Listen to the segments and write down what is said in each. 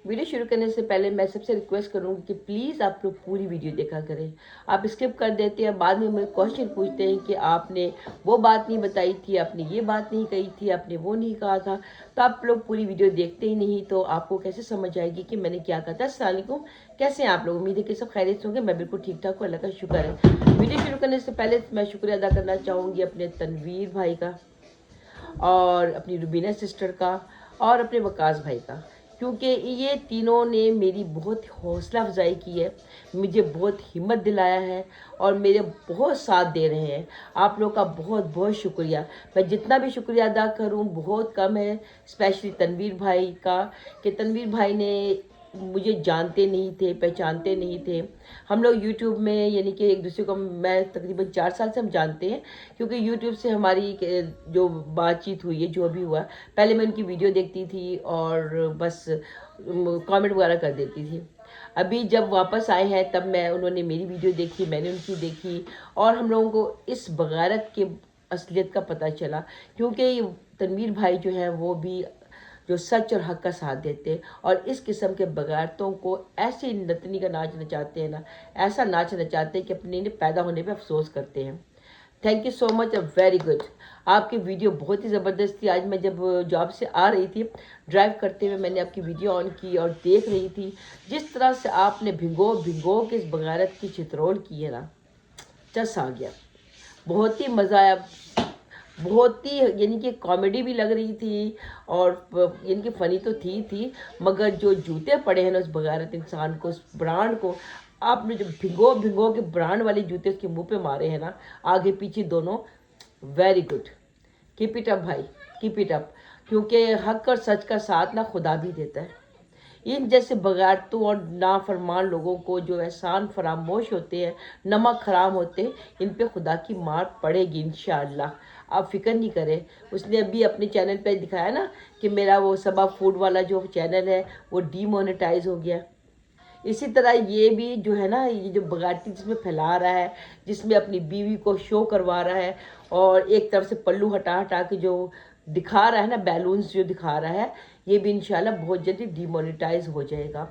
Video शुरू करने से पहले मैं सबसे रिक्वेस्ट करूंगी कि प्लीज़ आप लोग पूरी वीडियो देखा करें। आप स्किप कर देते हैं, बाद में मुझे क्वेश्चन पूछते हैं कि आपने वो बात नहीं बताई थी, आपने ये बात नहीं कही थी, आपने वो नहीं कहा था। तो आप लोग पूरी वीडियो देखते ही नहीं तो आपको कैसे समझ आएगी कि मैंने क्या कहा था। अस्सलाम वालेकुम, कैसे हैं आप लोग? उम्मीद है कि सब खैरियत से होंगे। मैं बिल्कुल ठीक ठाक हूँ, अल्लाह का शुक्र है। वीडियो शुरू करने से पहले मैं शुक्रिया अदा करना चाहूँगी अपने तनवीर भाई का, और अपनी रुबीना सिस्टर का, और अपने वकास भाई का, क्योंकि ये तीनों ने मेरी बहुत हौसला अफजाई की है, मुझे बहुत हिम्मत दिलाया है और मेरे बहुत साथ दे रहे हैं। आप लोग का बहुत बहुत शुक्रिया। मैं जितना भी शुक्रिया अदा करूं बहुत कम है, स्पेशली तनवीर भाई का, कि तनवीर भाई ने मुझे जानते नहीं थे, पहचानते नहीं थे। हम लोग यूट्यूब में यानी कि एक दूसरे को, मैं तकरीबन 4 साल से हम जानते हैं, क्योंकि यूट्यूब से हमारी जो बातचीत हुई है, जो भी हुआ, पहले मैं उनकी वीडियो देखती थी और बस कमेंट वगैरह कर देती थी। अभी जब वापस आए हैं तब उन्होंने मेरी वीडियो देखी, मैंने उनकी देखी, और हम लोगों को इस बगारत के असलियत का पता चला, क्योंकि तनवीर भाई जो है वो भी जो सच और हक का साथ देते हैं, और इस किस्म के बगारतों को ऐसी नतनी का नाच नचाते हैं ना, ऐसा नाच नचाते हैं कि अपने पैदा होने पे अफसोस करते हैं। Thank you so much, very good. आपकी वीडियो बहुत ही ज़बरदस्त थी। आज मैं जब जॉब से आ रही थी, ड्राइव करते हुए मैंने आपकी वीडियो ऑन की और देख रही थी, जिस तरह से आपने भिगो भिगो के इस बगारत की चित्रोल की है ना, चस आ गया। बहुत ही मज़ा आया, बहुत ही यानी कि कॉमेडी भी लग रही थी, और यानी कि फ़नी तो थी, मगर जो जूते पड़े हैं ना उस बगारत इंसान को, उस ब्रांड को, आपने जो भिगो भिगो के ब्रांड वाले जूते उसके मुंह पे मारे हैं ना, आगे पीछे दोनों, very good. Keep it up भाई, कीप इट अप। क्योंकि हक और सच का साथ ना खुदा भी देता है। इन जैसे बगारतों और नाफरमान लोगों को, जो एहसान फरामोश होते हैं, नमक हराम होते हैं, इन पे खुदा की मार पड़ेगी इंशाअल्लाह। आप फिक्र नहीं करें। उसने अभी अपने चैनल पे दिखाया ना कि मेरा वो सबा फूड वाला जो चैनल है वो डीमोनेटाइज हो गया। इसी तरह ये भी जो है ना, ये जो बगारती जिसमें फैला रहा है, जिसमें अपनी बीवी को शो करवा रहा है, और एक तरफ से पल्लू हटा हटा के जो दिखा रहा है ना, बैलून्स जो दिखा रहा है, ये भी इंशाल्लाह बहुत जल्दी डिमोनेटाइज हो जाएगा।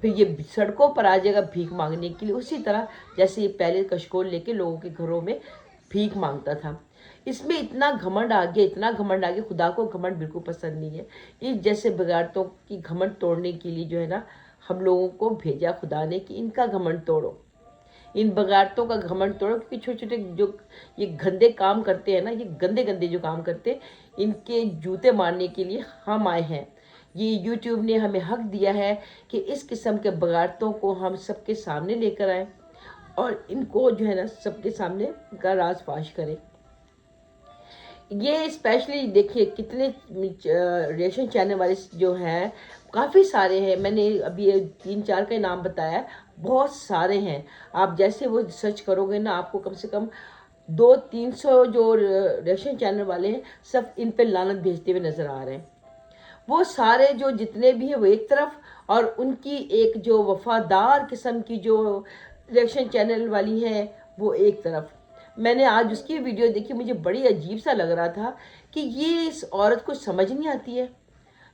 फिर ये सड़कों पर आ जाएगा भीख मांगने के लिए, उसी तरह जैसे ये पहले कशकोल लेके लोगों के घरों में भीख मांगता था। इसमें इतना घमंड आ गया, इतना घमंड आ गया। खुदा को घमंड बिल्कुल पसंद नहीं है। इस जैसे बगारतों की घमंड तोड़ने के लिए जो है ना, हम लोगों को भेजा खुदा ने कि इनका घमंड तोड़ो, इन बगारतों का घमंड तोड़ो, क्योंकि छोटे छोटे जो ये गंदे काम करते हैं ना, ये गंदे गंदे जो काम करते हैं, इनके जूते मारने के लिए हम आए हैं। ये यूट्यूब ने हमें हक दिया है कि इस किस्म के बगारतों को हम सबके सामने लेकर आएँ, और इनको जो है ना सबके सामने इनका राज फाश करें। ये स्पेशली देखिए कितने रिएक्शन चैनल वाले जो हैं, काफ़ी सारे हैं। मैंने अभी 3-4 का नाम बताया, बहुत सारे हैं। आप जैसे वो सर्च करोगे ना, आपको कम से कम 200-300 जो रिएक्शन चैनल वाले हैं, सब इन पे लानत भेजते हुए नज़र आ रहे हैं। वो सारे जो जितने भी हैं वो एक तरफ, और उनकी एक जो वफादार किस्म की जो रिएक्शन चैनल वाली हैं वो एक तरफ। मैंने आज उसकी वीडियो देखी, मुझे बड़ी अजीब सा लग रहा था कि ये इस औरत को समझ नहीं आती है।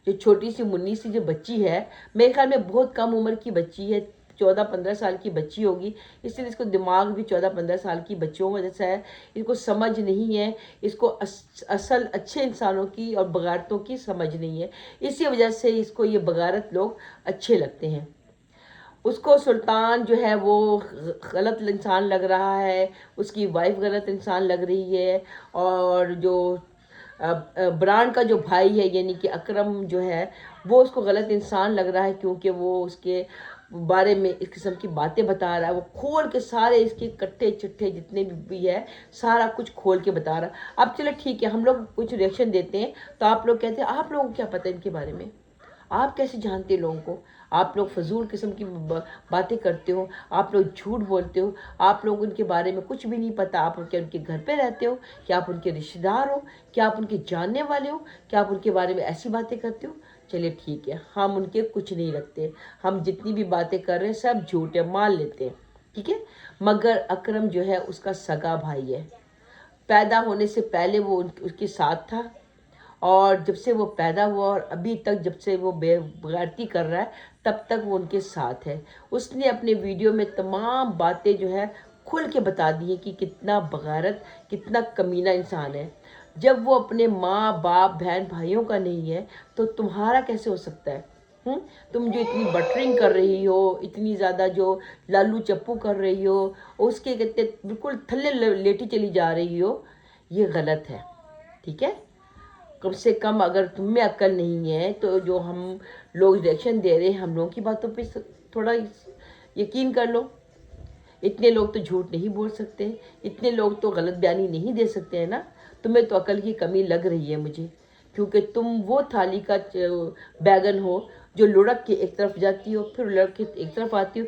जो छोटी सी मुन्नी सी जो बच्ची है, मेरे ख्याल में बहुत कम उम्र की बच्ची है, 14-15 साल की बच्ची होगी, इसलिए इसको दिमाग भी 14-15 साल की बच्चियों का जैसा है। इसको समझ नहीं है, इसको असल अच्छे इंसानों की और बगारतों की समझ नहीं है। इसी वजह से इसको ये बगारत लोग अच्छे लगते हैं। उसको सुल्तान जो है वो गलत इंसान लग रहा है, उसकी वाइफ गलत इंसान लग रही है, और जो ब्रांड का जो भाई है यानी कि अकरम जो है, वो उसको गलत इंसान लग रहा है, क्योंकि वो उसके बारे में इस किस्म की बातें बता रहा है। वो खोल के सारे इसके कट्टे चिट्ठे जितने भी है, सारा कुछ खोल के बता रहा है। अब चलो ठीक है, हम लोग कुछ रिएक्शन देते हैं तो आप लोग कहते हैं आप लोगों को क्या पता है इनके बारे में, आप कैसे जानते हैं लोगों को, आप लोग फजूल किस्म की बातें करते हो, आप लोग झूठ बोलते हो, आप लोग उनके बारे में कुछ भी नहीं पता। आप उनके घर पे रहते हो, क्या आप उनके रिश्तेदार हो, क्या आप उनके जानने वाले हो, क्या आप उनके बारे में ऐसी बातें करते हो? चलिए ठीक है, हम उनके कुछ नहीं रखते, हम जितनी भी बातें कर रहे हैं सब झूठ है, मान लेते हैं, ठीक है। मगर अकरम जो है उसका सगा भाई है, पैदा होने से पहले वो उसके साथ था, اور جب سے وہ پیدا ہوا اور ابھی تک جب سے وہ بغیرتی کر رہا ہے تب تک وہ ان کے ساتھ ہے۔ اس نے اپنے ویڈیو میں تمام باتیں جو ہے کھل کے بتا دی ہے کہ کتنا بغیرت، کتنا کمینہ انسان ہے۔ جب وہ اپنے ماں باپ بہن بھائیوں کا نہیں ہے تو تمہارا کیسے ہو سکتا ہے؟ تم جو اتنی بٹرنگ کر رہی ہو، اتنی زیادہ جو لالو چپو کر رہی ہو، اس کے کہتے بالکل تھلے لیٹی چلی جا رہی ہو، یہ غلط ہے، ٹھیک ہے؟ کم سے کم اگر تم میں عقل نہیں ہے تو جو ہم لوگ ریئیکشن دے رہے ہیں ہم لوگوں کی باتوں پہ تھوڑا یقین کر لو۔ اتنے لوگ تو جھوٹ نہیں بول سکتے، اتنے لوگ تو غلط بیانی نہیں دے سکتے ہیں نا۔ تمہیں تو عقل کی کمی لگ رہی ہے مجھے، کیونکہ تم وہ تھالی کا بیگن ہو جو لڑک کے ایک طرف جاتی ہو پھر لڑک کے ایک طرف آتی ہو،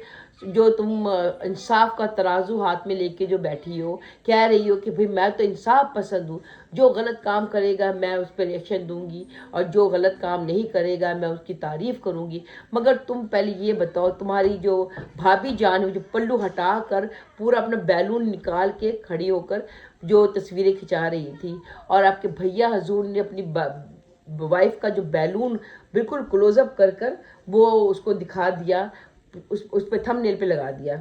جو تم انصاف کا ترازو ہاتھ میں لے کے جو بیٹھی ہو، کہہ رہی ہو کہ بھئی میں تو انصاف پسند ہوں، جو غلط کام کرے گا میں اس پہ ریئیکشن دوں گی اور جو غلط کام نہیں کرے گا میں اس کی تعریف کروں گی۔ مگر تم پہلے یہ بتاؤ، تمہاری جو بھابھی جان ہے جو پلو ہٹا کر پورا اپنا بیلون نکال کے کھڑی ہو کر جو تصویریں کھنچا رہی تھی، اور آپ کے بھیا حضور نے اپنی وائف کا جو بیلون بالکل کلوز اپ کر کر وہ اس کو دکھا دیا، اس پہ تھم نیل پہ لگا دیا،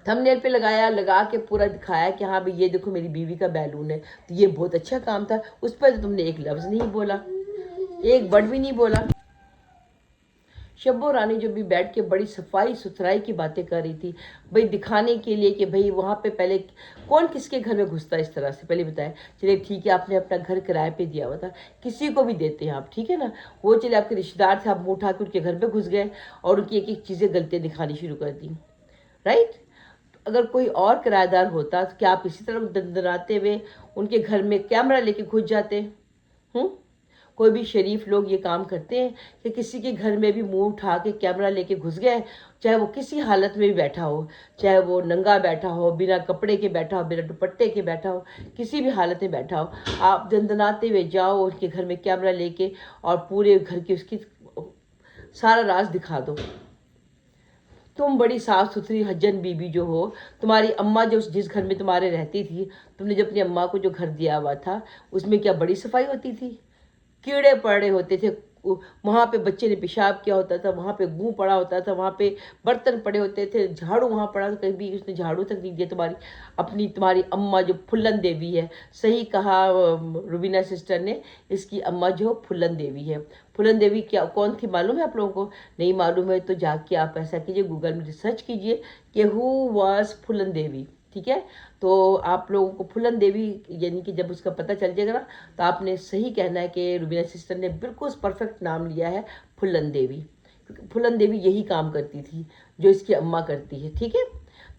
تھم نیل پہ لگا کے پورا دکھایا کہ ہاں بھئی یہ دیکھو میری بیوی کا بیلون ہے۔ تو یہ بہت اچھا کام تھا، اس پہ تو تم نے ایک لفظ نہیں بولا، ایک ورڈ بھی نہیں بولا۔ شبو رانی جو بھی بیٹھ کے بڑی صفائی ستھرائی کی باتیں کر رہی تھی، بھئی دکھانے کے لیے کہ بھئی وہاں پہ پہلے کون کس کے گھر میں گھستا ہے اس طرح سے، پہلے بتائیں۔ چلے ٹھیک ہے، آپ نے اپنا گھر کرائے پہ دیا ہوا تھا، کسی کو بھی دیتے ہیں آپ، ٹھیک ہے نا، وہ چلے آپ کے رشتہ دار تھے، آپ منہ اٹھا کے ان کے گھر پہ گھس گئے اور ان کی ایک ایک چیزیں غلطیاں دکھانی شروع کر دی، رائٹ؟ اگر کوئی اور کرایہ دار ہوتا تو کیا آپ اسی طرح دندناتے ہوئے ان کے گھر میں کیمرہ لے کے گھس جاتے؟ کوئی بھی شریف لوگ یہ کام کرتے ہیں کہ کسی کے گھر میں بھی منہ اٹھا کے کیمرہ لے کے گھس گئے، چاہے وہ کسی حالت میں بھی بیٹھا ہو، چاہے وہ ننگا بیٹھا ہو، بنا کپڑے کے بیٹھا ہو، بنا دوپٹے کے بیٹھا ہو، کسی بھی حالت میں بیٹھا ہو، آپ دندناتے ہوئے جاؤ ان کے گھر میں کیمرہ لے کے اور پورے گھر کی اس کی سارا راز دکھا دو۔ تم بڑی صاف ستھری حجن بی بی جو ہو، تمہاری اماں جو جس گھر میں تمہارے رہتی تھی، تم نے جو اپنی اماں کو جو گھر دیا ہوا تھا اس میں کیا بڑی صفائی ہوتی تھی؟ کیڑے پڑے ہوتے تھے، وہاں پہ بچے نے پیشاب کیا ہوتا تھا، وہاں پہ گوں پڑا ہوتا تھا، وہاں پہ برتن پڑے ہوتے تھے، جھاڑو وہاں پڑا تھا، کبھی اس نے جھاڑو تک نہیں دیا۔ تمہاری اماں جو پھلن دیوی ہے، صحیح کہا روبینہ سسٹر نے، اس کی اماں جو پھلن دیوی ہے۔ پھلن دیوی کیا کون تھی معلوم ہے آپ لوگوں کو؟ نہیں معلوم ہے تو جا کے آپ ایسا کیجئے، گوگل میں ریسرچ کیجئے کہ ہو واز پھلن دیوی، ٹھیک ہے؟ تو آپ لوگوں کو پھلن دیوی یعنی کہ جب اس کا پتہ چل جائے گا نا تو آپ نے صحیح کہنا ہے کہ روبینہ سسٹر نے بالکل پرفیکٹ نام لیا ہے، پھلن دیوی، کیونکہ پھلن دیوی یہی کام کرتی تھی جو اس کی اماں کرتی ہے، ٹھیک ہے؟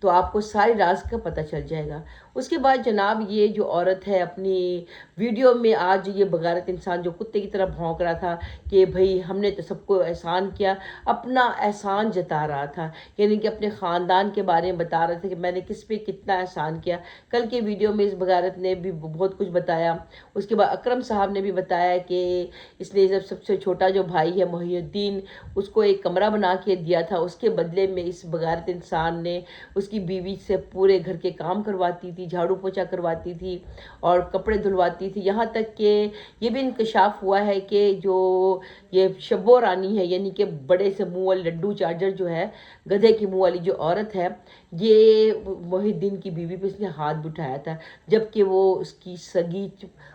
تو آپ کو ساری راز کا پتہ چل جائے گا۔ اس کے بعد جناب یہ جو عورت ہے اپنی ویڈیو میں آج یہ بغیرت انسان جو کتے کی طرح بھونک رہا تھا کہ بھئی ہم نے تو سب کو احسان کیا، اپنا احسان جتا رہا تھا، یعنی کہ اپنے خاندان کے بارے میں بتا رہا تھا کہ میں نے کس پہ کتنا احسان کیا۔ کل کے ویڈیو میں اس بغیرت نے بھی بہت کچھ بتایا۔ اس کے بعد اکرم صاحب نے بھی بتایا کہ اس نے سب سے چھوٹا جو بھائی ہے محی الدین، اس کو ایک کمرہ بنا کے دیا تھا، اس کے بدلے میں اس بغیرت انسان نے اس کی بیوی سے پورے گھر کے کام کرواتی تھی، جھاڑو پوچھا کرواتی تھی اور کپڑے دھلواتی تھی، یہاں تک کہ یہ بھی انکشاف ہوا ہے کہ جو یہ شبو رانی ہے یعنی کہ بڑے سے منہ والی لڈو چارجر جو ہے، گدھے کی منہ والی جو عورت ہے، یہ محی الدین کی بیوی پہ اس نے ہاتھ بٹھایا تھا، جبکہ وہ اس کی سگی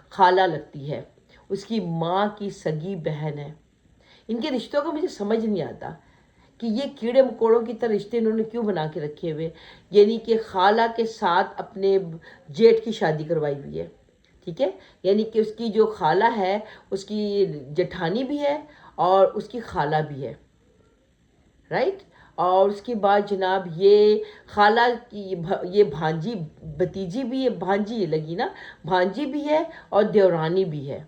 خالہ لگتی ہے، اس کی ماں کی سگی بہن ہے۔ ان کے رشتوں کا مجھے سمجھ نہیں آتا کہ یہ کیڑے مکوڑوں کی طرح رشتے انہوں نے کیوں بنا کے رکھے ہوئے، یعنی کہ خالہ کے ساتھ اپنے جیٹھ کی شادی کروائی ہوئی ہے، ٹھیک ہے؟ یعنی کہ اس کی جو خالہ ہے اس کی جٹھانی بھی ہے اور اس کی خالہ بھی ہے، رائٹ؟ اور اس کے بعد جناب یہ خالہ کی یہ بھانجی بھتیجی بھی ہے، بھانجی لگی نا، بھانجی بھی ہے اور دیورانی بھی ہے۔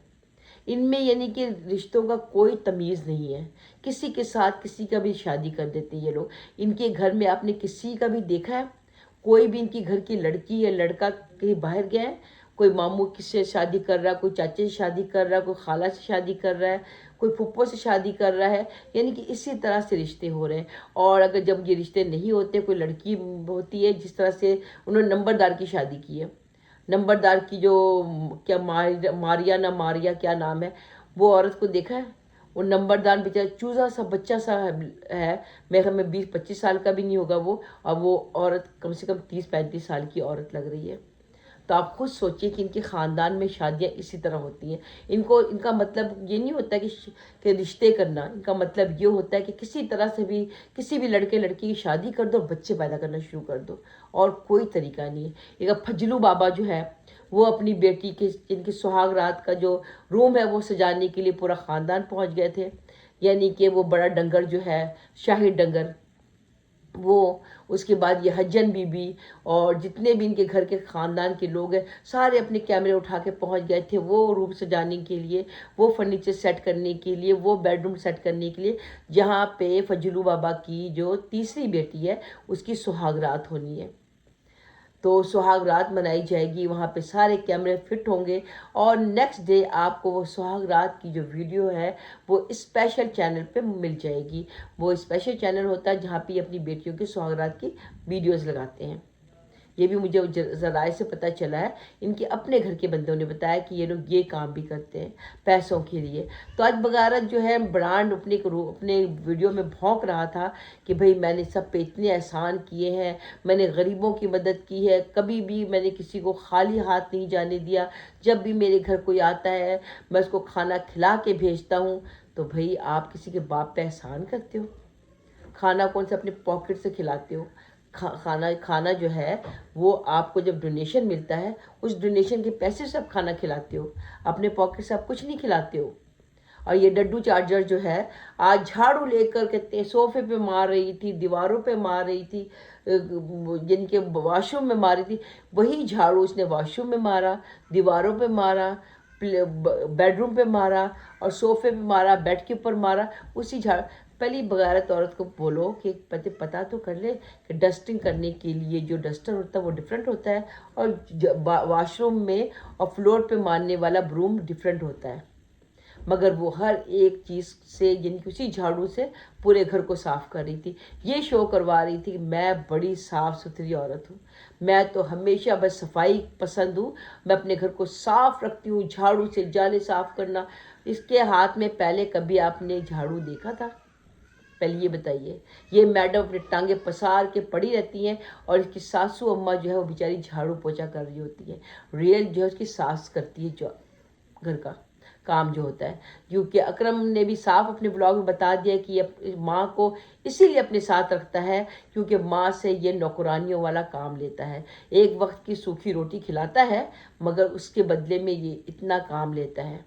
ان میں یعنی کہ رشتوں کا کوئی تمیز نہیں ہے، کسی کے ساتھ کسی کا بھی شادی کر دیتے یہ لوگ۔ ان کے گھر میں آپ نے کسی کا بھی دیکھا ہے کوئی بھی ان کی گھر کی لڑکی یا لڑکا کہیں باہر گیا ہے؟ کوئی ماموں کس سے شادی کر رہا ہے، کوئی چاچے سے شادی کر رہا ہے، کوئی خالہ سے شادی کر رہا ہے، کوئی پھپھو سے شادی کر رہا ہے، یعنی کہ اسی طرح سے رشتے ہو رہے ہیں۔ اور اگر جب یہ رشتے نہیں ہوتے، کوئی لڑکی ہوتی ہے جس طرح سے انہوں نے نمبردار کی شادی کی ہے، नंबरदार की जो क्या मारिया क्या नाम है, वो औरत को देखा है? वो नंबरदार बेचारा चूजा सा बच्चा सा है, मेरे ख्याल में 20-25 साल का भी नहीं होगा वो, और वो औरत कम से कम 30-35 साल की औरत लग रही है। तो आप खुद सोचिए कि इनके ख़ानदान में शादियाँ इसी तरह होती हैं। इनका मतलब ये नहीं होता कि रिश्ते करना, इनका मतलब ये होता है कि किसी तरह से भी किसी भी लड़के लड़की की शादी कर दो, बच्चे पैदा करना शुरू कर दो, और कोई तरीका नहीं है। एक फजलू बाबा जो है, वो अपनी बेटी के जिनकी सुहाग रात का जो रूम है वो सजाने के लिए पूरा ख़ानदान पहुंच गए थे। यानी कि वो बड़ा डंगर जो है, शाही डंगर, वो, उसके बाद ये हज्जन बीबी और जितने भी इनके घर के ख़ानदान के लोग हैं, सारे अपने कैमरे उठा के पहुंच गए थे वो रूम सजाने के लिए, वो फर्नीचर सेट करने के लिए, वो बेडरूम सेट करने के लिए, जहाँ पे फजलू बाबा की जो तीसरी बेटी है उसकी सुहागरात होनी है। तो सुहाग रात मनाई जाएगी, वहाँ पे सारे कैमरे फिट होंगे, और नेक्स्ट डे आपको वो सुहाग रात की जो वीडियो है वो स्पेशल चैनल पे मिल जाएगी। वो स्पेशल चैनल होता है जहाँ पे अपनी बेटियों की सुहाग रात की वीडियोस लगाते हैं। ये भी मुझे ज़राए से पता चला है, इनके अपने घर के बंदों ने बताया कि ये लोग ये काम भी करते हैं पैसों के लिए। तो आज बगारत जो है ब्रांड अपने वीडियो में भौंक रहा था कि भाई मैंने सब पे इतने एहसान किए हैं, मैंने गरीबों की मदद की है, कभी भी मैंने किसी को खाली हाथ नहीं जाने दिया, जब भी मेरे घर कोई आता है मैं उसको खाना खिला के भेजता हूँ। तो भाई आप किसी के बाप पे एहसान करते हो? खाना कौन सा अपने पॉकेट से खिलाते हो? खाना जो है वो आपको जब डोनेशन मिलता है, उस डोनेशन के पैसे से आप खाना खिलाते हो, अपने पॉकेट से आप कुछ नहीं खिलाते हो। और ये डड्डू चार्जर जो है, आज झाड़ू लेकर के सोफे पे मार रही थी, दीवारों पे मार रही थी, जिनके वॉशरूम में मारी थी, वही झाड़ू उसने वॉशरूम में मारा, दीवारों पे मारा, बेडरूम पे मारा, और सोफे पे मारा, बेड के ऊपर मारा, उसी झाड़। पहली बगारत औरत को बोलो कि पता तो कर ले कि डस्टिंग करने के लिए जो डस्टर होता है वो डिफरेंट होता है, और वॉशरूम में और फ्लोर पे मारने वाला ब्रूम डिफरेंट होता है। मगर वो हर एक चीज़ से, यानी कि उसी झाड़ू से पूरे घर को साफ कर रही थी। ये शो करवा रही थी कि मैं बड़ी साफ़ सुथरी औरत हूँ, मैं तो हमेशा बस सफाई पसंद हूँ, मैं अपने घर को साफ रखती हूँ, झाड़ू से जाले साफ करना। इसके हाथ में पहले कभी आपने झाड़ू देखा था? पहले ये बताइए। ये मैडम अपने टांगे पसार के पड़ी रहती हैं, और इसकी सासू अम्मा जो है वो बेचारी झाड़ू पोछा कर रही होती है। रियल जो है उसकी सास करती है जो घर का काम जो होता है। क्योंकि अकरम ने भी साफ अपने ब्लॉग में बता दिया कि ये माँ को इसीलिए अपने साथ रखता है क्योंकि माँ से ये नौकरानियों वाला काम लेता है। एक वक्त की सूखी रोटी खिलाता है, मगर उसके बदले में ये इतना काम लेता है।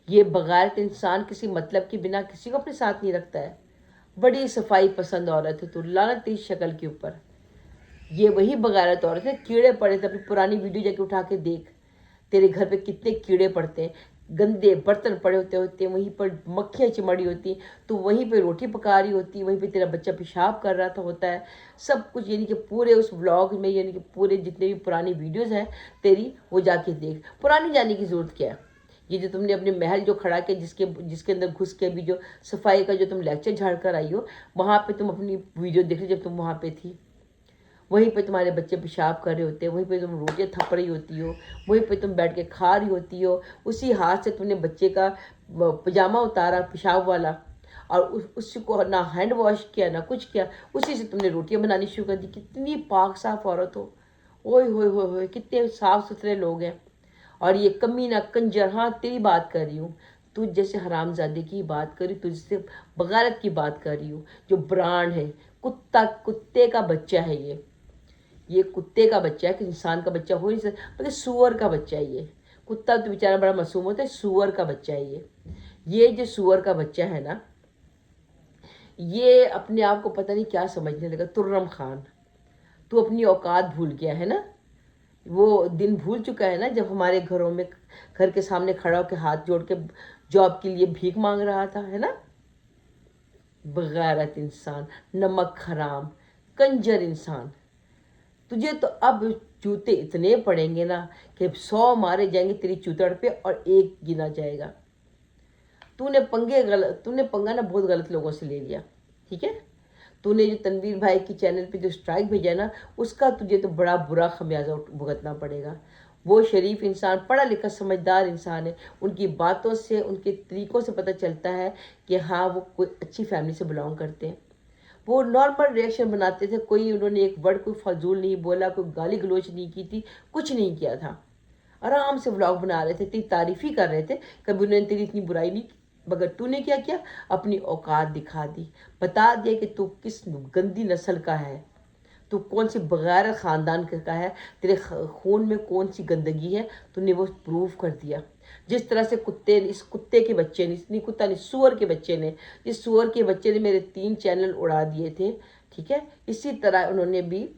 ये बगैर इंसान किसी मतलब के बिना किसी को अपने साथ नहीं रखता है। बड़ी सफाई पसंद औरत है, तो लानत तेरी शक्ल के ऊपर। ये वही बगारत औरत है, कीड़े पड़े थे, अपनी पुरानी वीडियो जाके उठा के देख, तेरे घर पे कितने कीड़े पड़ते हैं, गंदे बर्तन पड़े होते हैं, वहीं पर मक्खियाँ चिमड़ी होती हैं, तो वहीं पे रोटी पका रही होती है, वहीं पे तेरा बच्चा पेशाब कर रहा था होता है, सब कुछ। यानी कि पूरे उस व्लॉग में, यानी कि पूरे जितने भी पुरानी वीडियोज़ हैं तेरी, वो जाके देख। पुरानी जाने की ज़रूरत क्या है? ये जो तुमने अपने महल जो खड़ा किया, जिसके अंदर घुस के अभी जो सफाई का जो तुम लेक्चर झाड़ कर आई हो, वहाँ पे तुम अपनी वीडियो देख रही जब तुम वहाँ पे थी। वहीं पे तुम्हारे बच्चे पेशाब कर रहे होते हैं, वहीं पे तुम रोटियाँ थप रही होती हो, वहीं पे तुम बैठ के खा रही होती हो, उसी हाथ से तुमने बच्चे का पजामा उतारा पेशाब वाला, और उसको ना हैंड वॉश किया ना कुछ किया, उसी से तुमने रोटियाँ बनानी शुरू कर दी। कितनी पाक साफ औरत हो, ओए होए होए होए, कितने साफ सुथरे लोग हैं। और ये कमीना कंजर, हाँ तेरी बात कर रही हूँ, तुझ जैसे हरामजादे की बात करी, तुझसे बगारत की बात कर रही हूँ, जो ब्रांड है। कुत्ते का बच्चा है ये कुत्ते का बच्चा है, कि इंसान का बच्चा हो नहीं सकता, बल्कि सूअर का बच्चा है ये। कुत्ता तो बेचारा बड़ा मासूम होता है, सूअर का बच्चा है ये जो सूअर का बच्चा है ना, ये अपने आप को पता नहीं क्या समझने लगा। तुर्रम खान, तू अपनी औकात भूल गया है ना, वो दिन भूल चुका है ना जब हमारे घरों में, घर के सामने खड़ा होकर हाथ जोड़ के जॉब के लिए भीख मांग रहा था, है ना? बगैरत इंसान, नमक हराम, कंजर इंसान। तुझे तो अब जूते इतने पड़ेंगे ना कि 100 मारे जाएंगे तेरी चूतड़ पे और एक गिना जाएगा। तूने पंगा ना बहुत गलत लोगों से ले लिया, ठीक है? तूने जो तनवीर भाई की चैनल पे जो स्ट्राइक भेजा ना, उसका तुझे तो बड़ा बुरा खमियाजा भुगतना पड़ेगा। वो शरीफ इंसान, पढ़ा लिखा समझदार इंसान है। उनकी बातों से, उनके तरीक़ों से पता चलता है कि हाँ वो कोई अच्छी फैमिली से बिलोंग करते हैं। वो नॉर्मल रिएक्शन बनाते थे, कोई उन्होंने एक वर्ड कोई फजूल नहीं बोला, कोई गाली गलौज नहीं की थी, कुछ नहीं किया था। आराम से व्लॉग बना रहे थे, तेरी तारीफ ही कर रहे थे, कभी उन्होंने तेरी इतनी बुराई नहीं की। मगर तूने क्या किया, अपनी औकात दिखा दी, बता दिया कि तू किस गंदी नस्ल का है, तू कौन सी बगैरत ख़ानदान का है, तेरे खून में कौन सी गंदगी है, तूने वो प्रूव कर दिया। जिस तरह से इस कुत्ते के बच्चे ने, इसने कुत्ता नहीं, सूअर के बच्चे ने, इस सूअर के बच्चे ने मेरे 3 चैनल उड़ा दिए थे, ठीक है। इसी तरह उन्होंने भी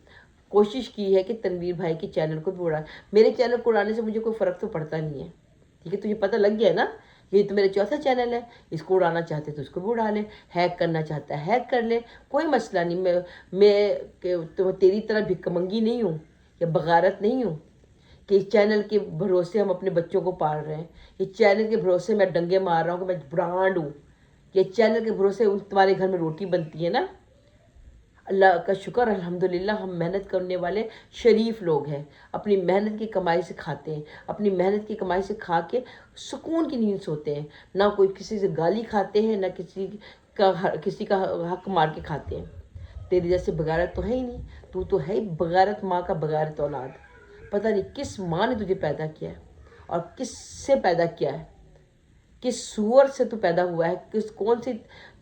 कोशिश की है कि तनवीर भाई के चैनल को भी उड़ा। मेरे चैनल को उड़ाने से मुझे कोई फ़र्क तो पड़ता नहीं है, ठीक है। तुझे पता लग गया है ना, ये तो मेरा चौथा चैनल है, इसको उड़ाना चाहते तो इसको भी उड़ा ले, हैक करना चाहता है हैक कर ले, कोई मसला नहीं। मैं तेरी तरह भिखमंगी नहीं हूँ या बगारत नहीं हूँ कि इस चैनल के भरोसे हम अपने बच्चों को पाल रहे हैं, इस चैनल के भरोसे मैं डंगे मार रहा हूँ कि मैं ब्रांड हूँ, कि चैनल के भरोसे तुम्हारे घर में रोटी बनती है ना। अल्लाह का शुक्र, अल्हम्दुलिल्लाह, हम मेहनत करने वाले शरीफ लोग हैं, अपनी मेहनत की कमाई से खाते हैं, अपनी मेहनत की कमाई से खा के सुकून की नींद सोते हैं, ना कोई किसी से गाली खाते हैं, ना किसी का हक मार के खाते हैं। तेरी जैसे बगारत तो है ही नहीं, तू तो है ही बगारत माँ का बगारत औलाद। पता नहीं किस माँ ने तुझे पैदा किया है और किससे पैदा किया है, किस सूअर से तू पैदा हुआ है, कौन सी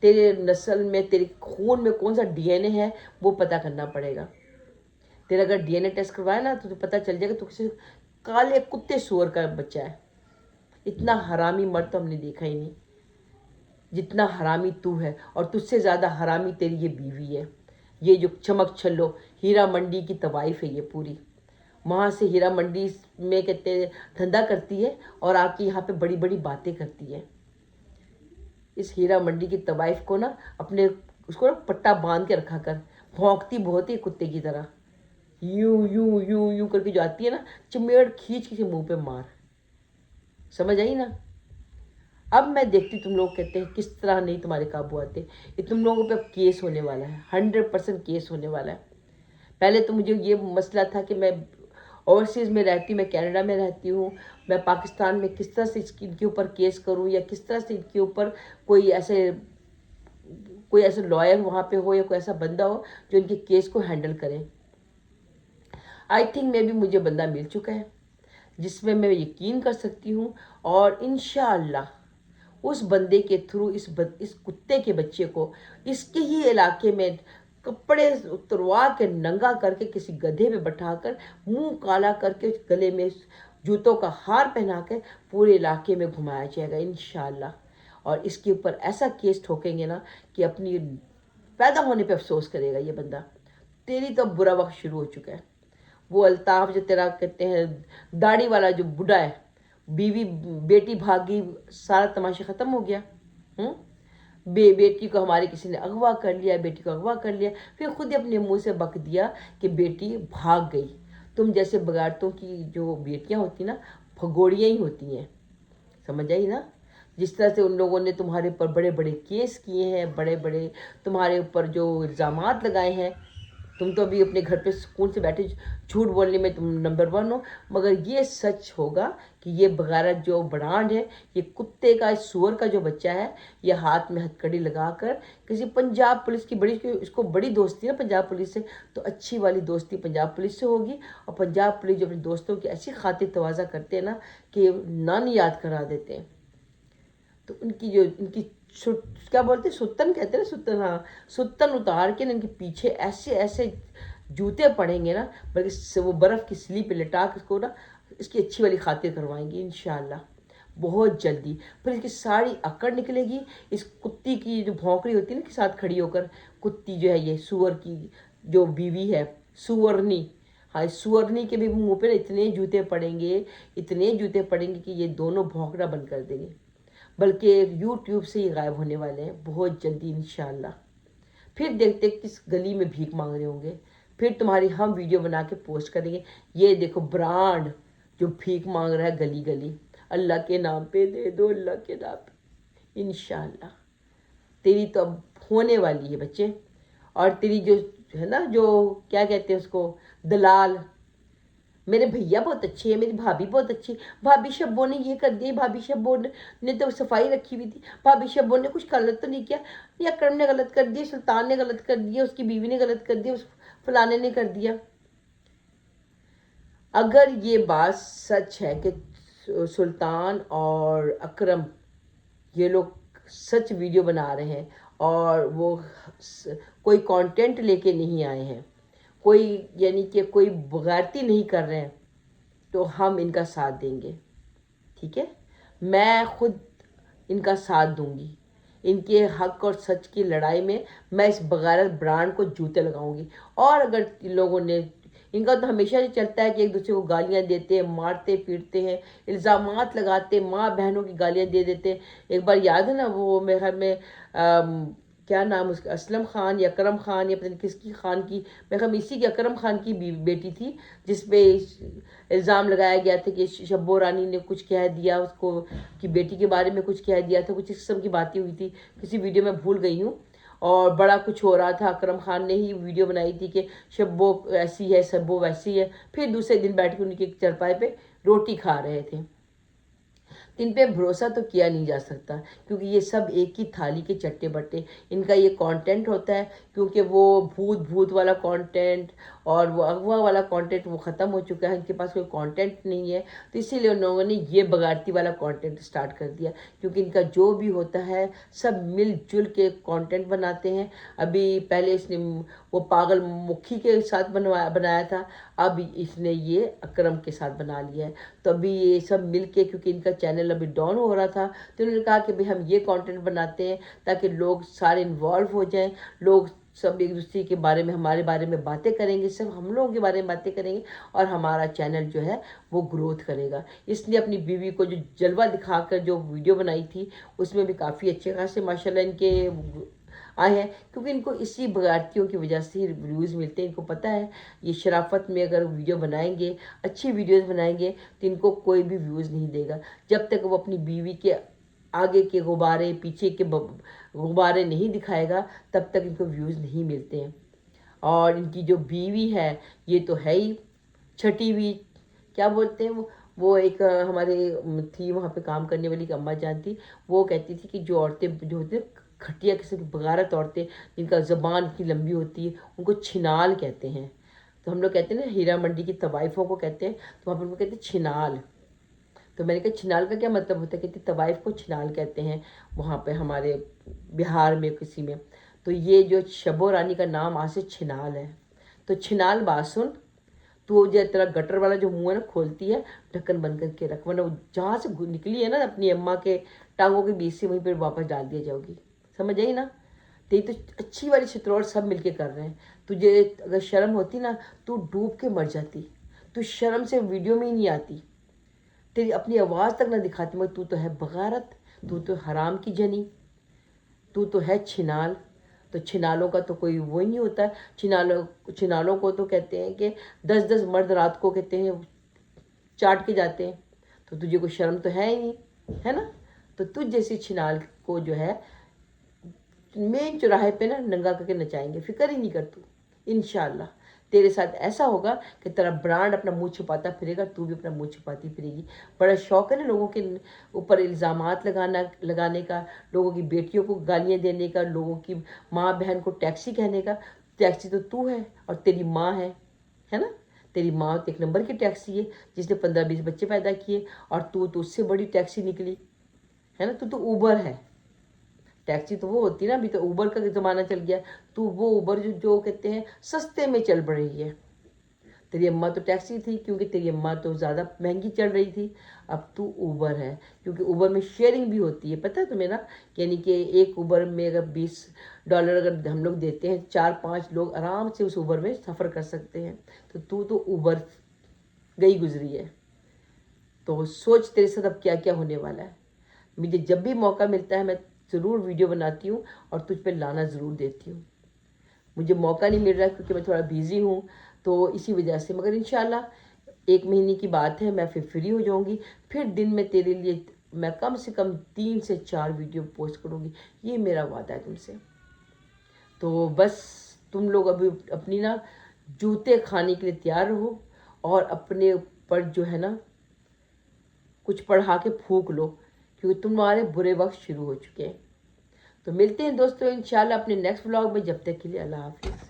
तेरे नस्ल में, तेरे खून में कौन सा डीएनए है, वो पता करना पड़ेगा। तेरा अगर डीएनए टेस्ट करवाया ना तो पता चल जाएगा तू किसी काले कुत्ते सूअर का बच्चा है। इतना हरामी मर्द तो हमने देखा ही नहीं जितना हरामी तू है, और तुझसे ज़्यादा हरामी तेरी ये बीवी है। ये जो चमक छल्लो हीरा मंडी की तवाइफ है ये पूरी, वहाँ से हीरा मंडी में कहते धंधा करती है और आके यहाँ पे बड़ी बड़ी बातें करती है। इस हीरा मंडी की तवाइफ को ना अपने, उसको ना पट्टा बांध के रखा कर, भौंकती बहुत ही कुत्ते की तरह, यूं यूं यूं यूं करके जो आती है ना, चमेड़ खींच के मुंह पे मार। समझ आई ना। अब मैं देखती तुम लोग कहते हैं किस तरह नहीं तुम्हारे काबू आते, ये तुम लोगों पे अब केस होने वाला है, 100% केस होने वाला है। पहले तो मुझे ये मसला था कि मैं ओवरसीज़ में रहती हूँ, मैं कनाडा में रहती हूँ, मैं पाकिस्तान में किस तरह से इनके ऊपर केस करूँ, या किस तरह से इनके ऊपर कोई ऐसे लॉयर वहाँ पे हो या कोई ऐसा बंदा हो जो इनके केस को हैंडल करे। आई थिंक मे भी मुझे बंदा मिल चुका है जिसमें मैं यकीन कर सकती हूँ, और इंशाअल्लाह उस बंदे के थ्रू इस कुत्ते के बच्चे को इसके ही इलाके में कपड़े उतरवा के नंगा करके किसी गधे पे बैठाकर मुंह काला करके गले में जूतों का हार पहना के पूरे इलाके में घुमाया जाएगा इंशाअल्लाह। और इसके ऊपर ऐसा केस ठोकेंगे ना कि अपनी पैदा होने पे अफसोस करेगा ये बंदा। तेरी तो बुरा वक्त शुरू हो चुका है। वो अल्ताफ जो तेरा कहते हैं दाढ़ी वाला जो बुढ़ा है, बीवी बेटी भागी, सारा तमाशा ख़त्म हो गया। बेटी को हमारे किसी ने अगवा कर लिया, बेटी को अगवा कर लिया, फिर खुद ही अपने मुंह से बक दिया कि बेटी भाग गई। तुम जैसे बगाड़तों की जो बेटियां होती ना, भगोड़ियाँ ही होती हैं। समझ आई ना। जिस तरह से उन लोगों ने तुम्हारे ऊपर बड़े बड़े केस किए हैं, बड़े बड़े तुम्हारे ऊपर जो इल्ज़ामात लगाए हैं, तुम तो अभी अपने घर पे सुकून से बैठे झूठ बोलने में तुम नंबर 1 हो। मगर ये सच होगा कि ये बगारत जो ब्रांड है, ये कुत्ते का, सूअर का जो बच्चा है, ये हाथ में हथकड़ी लगाकर किसी पंजाब पुलिस की इसको बड़ी दोस्ती है ना पंजाब पुलिस से, तो अच्छी वाली दोस्ती पंजाब पुलिस से होगी। और पंजाब पुलिस जो अपने दोस्तों की ऐसी खातिर तवाज़ा करते हैं ना कि नानी याद करा देते हैं, तो इनकी क्या बोलते हैं, सुतन कहते हैं ना, सुतन, हाँ, सुतन उतार के ना इनके पीछे ऐसे ऐसे जूते पड़ेंगे ना, बल्कि वो बर्फ़ की स्ली पे लिटा के इसको ना इसकी अच्छी वाली खातिर करवाएंगे इंशाअल्लाह बहुत जल्दी। फिर इसकी सारी अकड़ निकलेगी। इस कुत्ती की जो भौंकड़ी होती है ना, के साथ खड़ी होकर, कुत्ती जो है ये सूअर की जो बीवी है, सुअरनी, हाँ, सुअरनी के भी मुँह पे ना इतने जूते पड़ेंगे, इतने जूते पड़ेंगे कि ये दोनों भौंकना बंद कर देंगे। बल्कि यूट्यूब से ही गायब होने वाले हैं बहुत जल्दी इंशाअल्लाह। फिर देखते किस गली में भीख मांग रहे होंगे, फिर तुम्हारी हम वीडियो बना के पोस्ट करेंगे, ये देखो ब्रांड जो भीख मांग रहा है गली गली, अल्लाह के नाम पे दे दो, अल्लाह के नाम पे। इंशाअल्लाह तेरी तो अब होने वाली है बच्चे। और तेरी जो है ना, जो क्या कहते हैं उसको, दलाल, मेरे भैया बहुत अच्छे हैं, मेरी भाभी बहुत अच्छी, भाभी शब्बो ने ये कर दिया, भाभी शब्बो ने तो सफाई रखी हुई थी, भाभी शब्बो ने कुछ गलत तो नहीं किया, या अकरम ने गलत कर दिया, सुल्तान ने गलत कर दिया, उसकी बीवी ने गलत कर दिया, उस फलाने ने कर दिया। अगर ये बात सच है कि सुल्तान और अकरम ये लोग सच वीडियो बना रहे हैं और वो कोई कंटेंट लेके नहीं आए हैं, कोई यानी कि कोई बगैरती नहीं कर रहे हैं, तो हम इनका साथ देंगे। ठीक है, मैं खुद इनका साथ दूंगी। इनके हक और सच की लड़ाई में मैं इस बगारत ब्रांड को जूते लगाऊंगी। और अगर लोगों ने, इनका तो हमेशा से चलता है कि एक दूसरे को गालियां देते हैं, मारते पीटते हैं, इल्ज़ामात लगाते, माँ बहनों की गालियां दे देते हैं। एक बार याद है ना, वो मेरे घर में क्या नाम उसका, असलम खान या अकरम खान या पता नहीं किसकी खान की, मेरे ख्याल में इसी की अकरम खान की बेटी थी, जिसपे इल्ज़ाम लगाया गया था कि शब्बो रानी ने कुछ कह दिया उसको, कि बेटी के बारे में कुछ कह दिया था, कुछ इस किस्म की बातें हुई थी, किसी वीडियो में भूल गई हूँ। और बड़ा कुछ हो रहा था, अकरम खान ने ही वीडियो बनाई थी कि शब्बो ऐसी है, शब्बो वैसी है, फिर दूसरे दिन बैठ के उनके चरपाई पे रोटी खा रहे थे। इन पे भरोसा तो किया नहीं जा सकता, क्योंकि ये सब एक ही थाली के चट्टे बट्टे। इनका ये कंटेंट होता है, क्योंकि वो भूत वाला कंटेंट और वो अगवा वाला कंटेंट वो ख़त्म हो चुका है, इनके पास कोई कंटेंट नहीं है, तो इसीलिए उन लोगों ने ये बगाड़ती वाला कंटेंट स्टार्ट कर दिया। क्योंकि इनका जो भी होता है सब मिलजुल के कंटेंट बनाते हैं। अभी पहले इसने वो पागल मुखी के साथ बनाया था, अब इसने ये अकरम के साथ बना लिया है। तो अभी ये सब मिलके, क्योंकि इनका चैनल अभी डाउन हो रहा था, तो उन्होंने कहा कि भाई हम ये कंटेंट बनाते हैं ताकि लोग सारे इन्वॉल्व हो जाएं, लोग सब एक दूसरे के बारे में, हमारे बारे में बातें करेंगे, सब हम लोगों के बारे में बातें करेंगे, और हमारा चैनल जो है वो ग्रोथ करेगा। इसलिए अपनी बीवी को जो जलवा दिखाकर जो वीडियो बनाई थी, उसमें भी काफ़ी अच्छे खासे माशाल्लाह इनके आए हैं, क्योंकि इनको इसी बगारतियों की वजह से व्यूज़ मिलते हैं। इनको पता है ये शराफत में अगर वीडियो बनाएंगे, अच्छी वीडियोस बनाएंगे, तो इनको कोई भी व्यूज़ नहीं देगा। जब तक वो अपनी बीवी के आगे के गुब्बारे, पीछे के गुब्बारे नहीं दिखाएगा, तब तक इनको व्यूज़ नहीं मिलते हैं। और इनकी जो बीवी है, ये तो है ही छठी हुई, क्या बोलते हैं वो एक हमारे थी वहाँ पे काम करने वाली एक अम्मा जान थी, वो कहती थी कि जो औरतें जो होती है खटिया किस्म की बगारत औरतें, जिनका ज़बान इतनी लंबी होती है, उनको छिनाल कहते हैं। तो हम लोग कहते हैं ना, हीरा मंडी की तवाइफ़ों को कहते हैं, तो वहाँ पर उनको कहते हैं छिनाल। तो मैंने कहा छिनाल का क्या मतलब होता है, कहती तवाइफ़ को छिनाल कहते हैं वहाँ पे हमारे बिहार में किसी में। तो ये जो शब्बो रानी का नाम आज से छिनाल है। तो छिनाल बात सुन, तो जो तेरा गटर वाला जो मुंह है ना, खोलती है, ढक्कन बंद करके रख, वरना जहाँ से निकली है ना अपनी अम्मा के टांगों के बीच से, वहीं पर वापस डाल दिया जाओगी। समझ आई ना? तेरी तो अच्छी वाली चित्रोड़ सब मिलके कर रहे हैं। तुझे अगर शर्म होती ना, तू डूब के मर जाती। तू शर्म से वीडियो में ही नहीं आती, तेरी अपनी आवाज़ तक ना दिखाती, मगर तू तो है बगारत, तू तो हराम की जनी, तू तो है छिनाल। तो छिनालों का तो कोई वो ही नहीं होता। छिनालों को तो कहते हैं कि 10-10 मर्द रात को कहते हैं चाट के जाते हैं। तो तुझे कोई शर्म तो है ही नहीं, है ना? तो तुझ जैसी छिनाल को जो है मेन चौराहे पे ना नंगा करके नचाएंगे, फिक्र ही नहीं कर तू। इंशाल्लाह तेरे साथ ऐसा होगा कि तेरा ब्रांड अपना मुंह छुपाता फिरेगा, तू भी अपना मुंह छुपाती फिरेगी। बड़ा शौक है ना लोगों के ऊपर इल्ज़ामात लगाने का, लोगों की बेटियों को गालियाँ देने का, लोगों की माँ बहन को टैक्सी कहने का। टैक्सी तो तू है और तेरी माँ है ना? तेरी माँ तो एक नंबर की टैक्सी है, जिसने 15-20 बच्चे पैदा किए, और तू तो उससे बड़ी टैक्सी निकली, है ना? तू तो ऊबर है। टैक्सी तो वो होती है ना, अभी तो ऊबर का ज़माना चल गया। तो वो ऊबर जो कहते हैं सस्ते में चल पड़ रही है। तेरी अम्मा तो टैक्सी थी, क्योंकि तेरी अम्मा तो ज़्यादा महंगी चल रही थी। अब तू ऊबर है, क्योंकि ऊबर में शेयरिंग भी होती है, पता है तुम्हें ना? यानी कि एक ऊबर में अगर $20 अगर हम लोग देते हैं, 4-5 लोग आराम से उस ऊबर में सफ़र कर सकते हैं। तो तू तो ऊबर गई गुजरी है। तो सोच तेरे साथ अब क्या क्या होने वाला है। मुझे जब भी मौका मिलता है मैं ज़रूर वीडियो बनाती हूँ और तुझ पे लाना ज़रूर देती हूँ। मुझे मौका नहीं मिल रहा क्योंकि मैं थोड़ा बिज़ी हूँ, तो इसी वजह से। मगर इंशाल्लाह 1 महीने की बात है, मैं फिर फ्री हो जाऊँगी। फिर दिन में तेरे लिए मैं कम से कम 3 से 4 वीडियो पोस्ट करूँगी, ये मेरा वादा है तुमसे। तो बस तुम लोग अभी अपनी ना जूते खाने के लिए तैयार रहो, اور اپنے اوپر جو ہے نا کچھ پڑھا کے پھونک لو، کیونکہ تمہارے برے وقت شروع ہو چکے ہیں۔ تو ملتے ہیں دوستوں انشاءاللہ اپنے نیکسٹ ولاگ میں، جب تک کے لیے اللہ حافظ۔